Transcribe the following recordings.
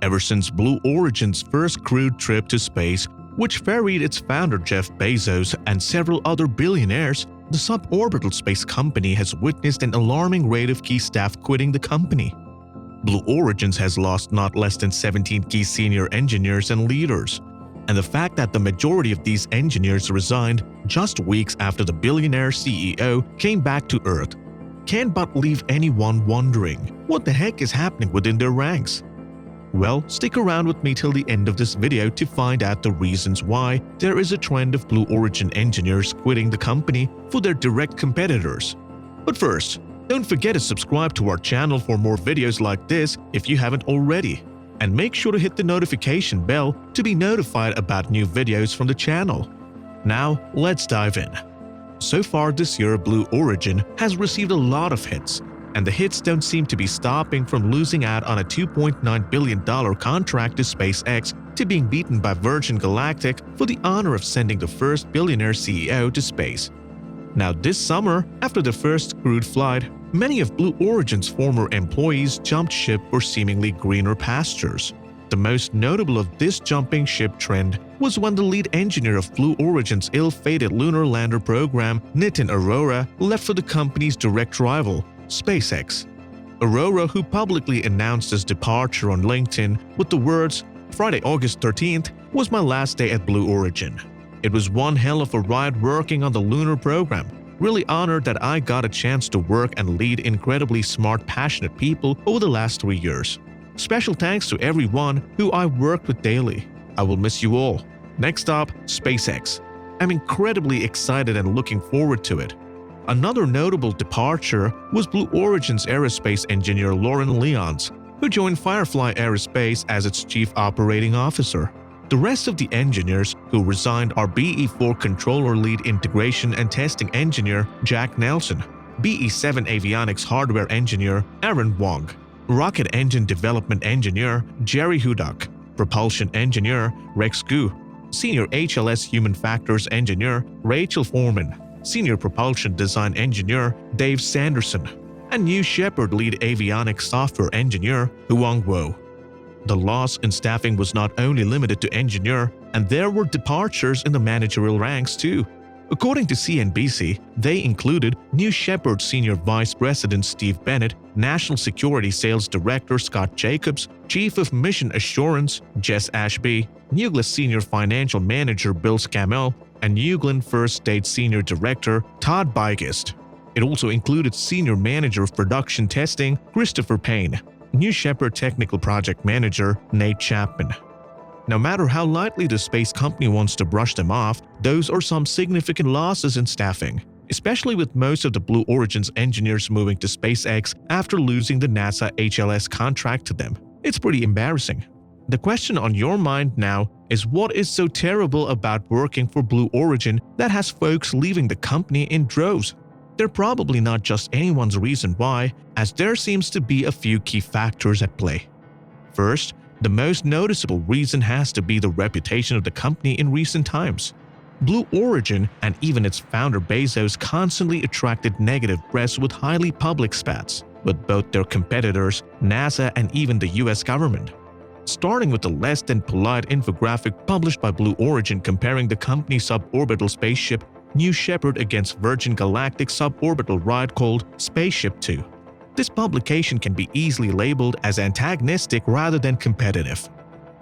Ever since Blue Origin's first crewed trip to space, which ferried its founder Jeff Bezos and several other billionaires, the suborbital space company has witnessed an alarming rate of key staff quitting the company. Blue Origins has lost not less than 17 key senior engineers and leaders, and the fact that the majority of these engineers resigned just weeks after the billionaire CEO came back to Earth can't but leave anyone wondering what the heck is happening within their ranks. Well, stick around with me till the end of this video to find out the reasons why there is a trend of Blue Origin engineers quitting the company for their direct competitors. But first, don't forget to subscribe to our channel for more videos like this if you haven't already. And make sure to hit the notification bell to be notified about new videos from the channel. Now, let's dive in. So far this year, Blue Origin has received a lot of hits, and the hits don't seem to be stopping from losing out on a $2.9 billion contract to SpaceX to being beaten by Virgin Galactic for the honor of sending the first billionaire CEO to space. Now this summer, after the first crewed flight, many of Blue Origin's former employees jumped ship for seemingly greener pastures. The most notable of this jumping ship trend was when the lead engineer of Blue Origin's ill-fated lunar lander program, Nitin Arora, left for the company's direct rival, SpaceX. Arora, who publicly announced his departure on LinkedIn with the words, "Friday, August 13th was my last day at Blue Origin. It was one hell of a ride working on the lunar program. Really honored that I got a chance to work and lead incredibly smart, passionate people over the last 3 years. Special thanks to everyone who I worked with daily. I will miss you all." Next up, SpaceX. I'm incredibly excited and looking forward to it. Another notable departure was Blue Origin's aerospace engineer Lauren Lyons, who joined Firefly Aerospace as its chief operating officer. The rest of the engineers who resigned are BE-4 controller lead integration and testing engineer Jack Nelson, BE-7 avionics hardware engineer Aaron Wong, rocket engine development engineer Jerry Hudak, propulsion engineer Rex Gu, senior HLS human factors engineer Rachel Foreman, senior propulsion design engineer Dave Sanderson, and New Shepard lead avionics software engineer Huang Guo. The loss in staffing was not only limited to engineer, and there were departures in the managerial ranks too. According to CNBC, they included New Shepard Senior Vice President Steve Bennett, National Security Sales Director Scott Jacobs, Chief of Mission Assurance Jess Ashby, Nucleus Senior Financial Manager Bill Scamell, and Newglen First State Senior Director Todd Beigist. It also included Senior Manager of Production Testing Christopher Payne, New Shepard Technical Project Manager Nate Chapman. No matter how lightly the space company wants to brush them off, those are some significant losses in staffing, especially with most of the Blue Origin's engineers moving to SpaceX after losing the NASA HLS contract to them. It's pretty embarrassing. The question on your mind now is, what is so terrible about working for Blue Origin that has folks leaving the company in droves? They're probably not just anyone's reason why, as there seems to be a few key factors at play. First, the most noticeable reason has to be the reputation of the company in recent times. Blue Origin and even its founder Bezos constantly attracted negative press with highly public spats with both their competitors, NASA, and even the US government. Starting with the less than polite infographic published by Blue Origin comparing the company's suborbital spaceship New Shepard against Virgin Galactic suborbital ride called Spaceship Two. This publication can be easily labeled as antagonistic rather than competitive.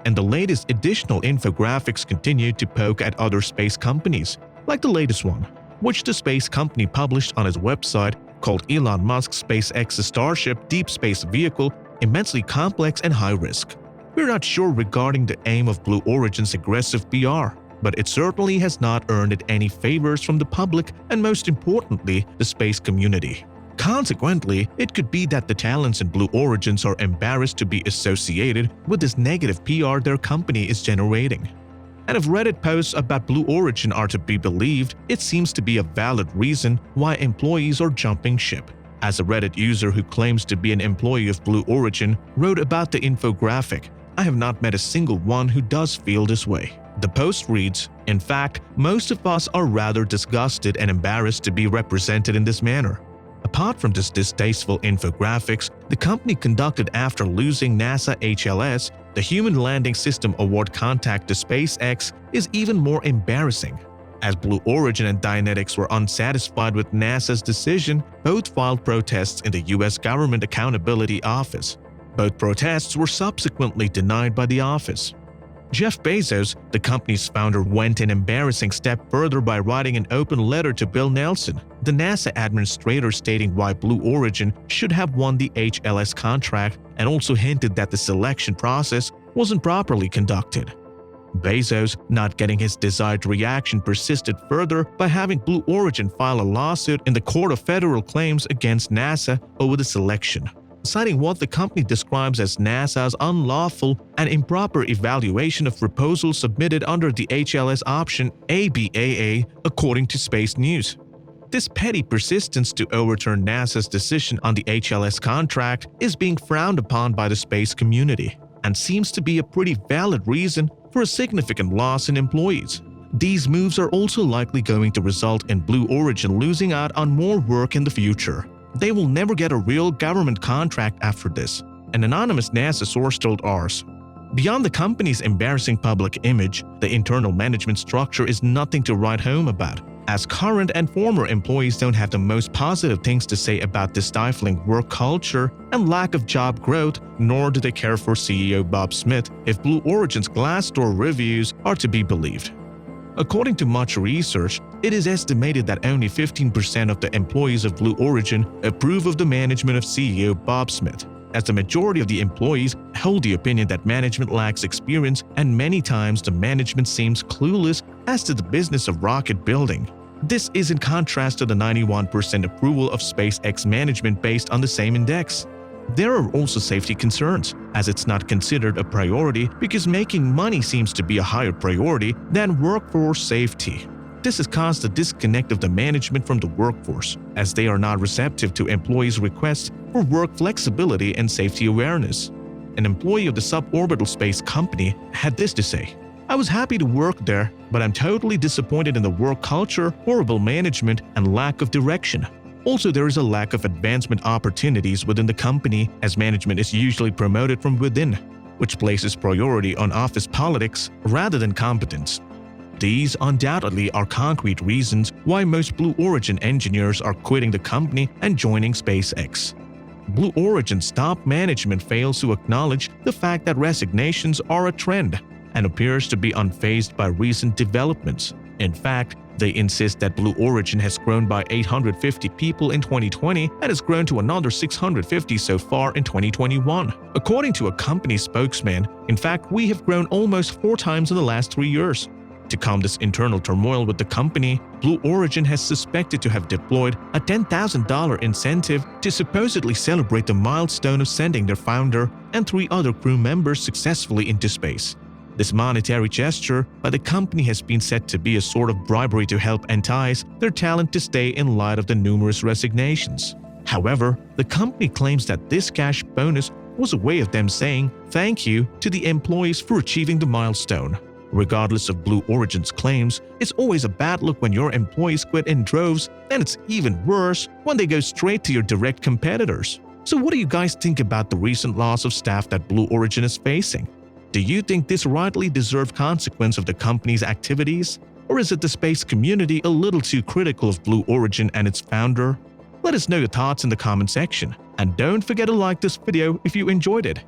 And the latest additional infographics continue to poke at other space companies, like the latest one, which the space company published on its website called Elon Musk's SpaceX Starship deep space vehicle immensely complex and high risk. We're not sure regarding the aim of Blue Origin's aggressive PR, but it certainly has not earned it any favors from the public and, most importantly, the space community. Consequently, it could be that the talents in Blue Origins are embarrassed to be associated with this negative PR their company is generating. And if Reddit posts about Blue Origin are to be believed, it seems to be a valid reason why employees are jumping ship. As a Reddit user who claims to be an employee of Blue Origin wrote about the infographic, "I have not met a single one who does feel this way." The post reads, "In fact, most of us are rather disgusted and embarrassed to be represented in this manner." Apart from this distasteful infographics, the company conducted after losing NASA HLS The Human Landing System Award contact to SpaceX is even more embarrassing. As Blue Origin and Dynetics were unsatisfied with NASA's decision, both filed protests in the U.S. Government Accountability Office. Both protests were subsequently denied by the office. Jeff Bezos, the company's founder, went an embarrassing step further by writing an open letter to Bill Nelson, the NASA administrator, stating why Blue Origin should have won the HLS contract, and also hinted that the selection process wasn't properly conducted. Bezos, not getting his desired reaction, persisted further by having Blue Origin file a lawsuit in the Court of Federal Claims against NASA over the selection, citing what the company describes as NASA's unlawful and improper evaluation of proposals submitted under the HLS option ABAA, according to Space News. This petty persistence to overturn NASA's decision on the HLS contract is being frowned upon by the space community, and seems to be a pretty valid reason for a significant loss in employees. These moves are also likely going to result in Blue Origin losing out on more work in the future. They will never get a real government contract after this, an anonymous NASA source told Ars. Beyond the company's embarrassing public image, the internal management structure is nothing to write home about, as current and former employees don't have the most positive things to say about the stifling work culture and lack of job growth, nor do they care for CEO Bob Smith if Blue Origin's Glassdoor reviews are to be believed. According to much research, it is estimated that only 15% of the employees of Blue Origin approve of the management of CEO Bob Smith, as the majority of the employees hold the opinion that management lacks experience, and many times the management seems clueless as to the business of rocket building. This is in contrast to the 91% approval of SpaceX management based on the same index. There are also safety concerns, as it's not considered a priority because making money seems to be a higher priority than workforce safety. This has caused a disconnect of the management from the workforce, as they are not receptive to employees' requests for work flexibility and safety awareness. An employee of the suborbital space company had this to say: "I was happy to work there, but I'm totally disappointed in the work culture, horrible management, and lack of direction. Also, there is a lack of advancement opportunities within the company, as management is usually promoted from within, which places priority on office politics rather than competence." These undoubtedly are concrete reasons why most Blue Origin engineers are quitting the company and joining SpaceX. Blue Origin's top management fails to acknowledge the fact that resignations are a trend and appears to be unfazed by recent developments. In fact, they insist that Blue Origin has grown by 850 people in 2020 and has grown to another 650 so far in 2021. According to a company spokesman, in fact, we have grown almost 4 times in the last 3 years. To calm this internal turmoil with the company, Blue Origin has suspected to have deployed a $10,000 incentive to supposedly celebrate the milestone of sending their founder and 3 other crew members successfully into space. This monetary gesture by the company has been said to be a sort of bribery to help entice their talent to stay in light of the numerous resignations. However, the company claims that this cash bonus was a way of them saying thank you to the employees for achieving the milestone. Regardless of Blue Origin's claims, it's always a bad look when your employees quit in droves, and it's even worse when they go straight to your direct competitors. So what do you guys think about the recent loss of staff that Blue Origin is facing? Do you think this rightly deserved consequence of the company's activities? Or is it the space community a little too critical of Blue Origin and its founder? Let us know your thoughts in the comment section, and don't forget to like this video if you enjoyed it.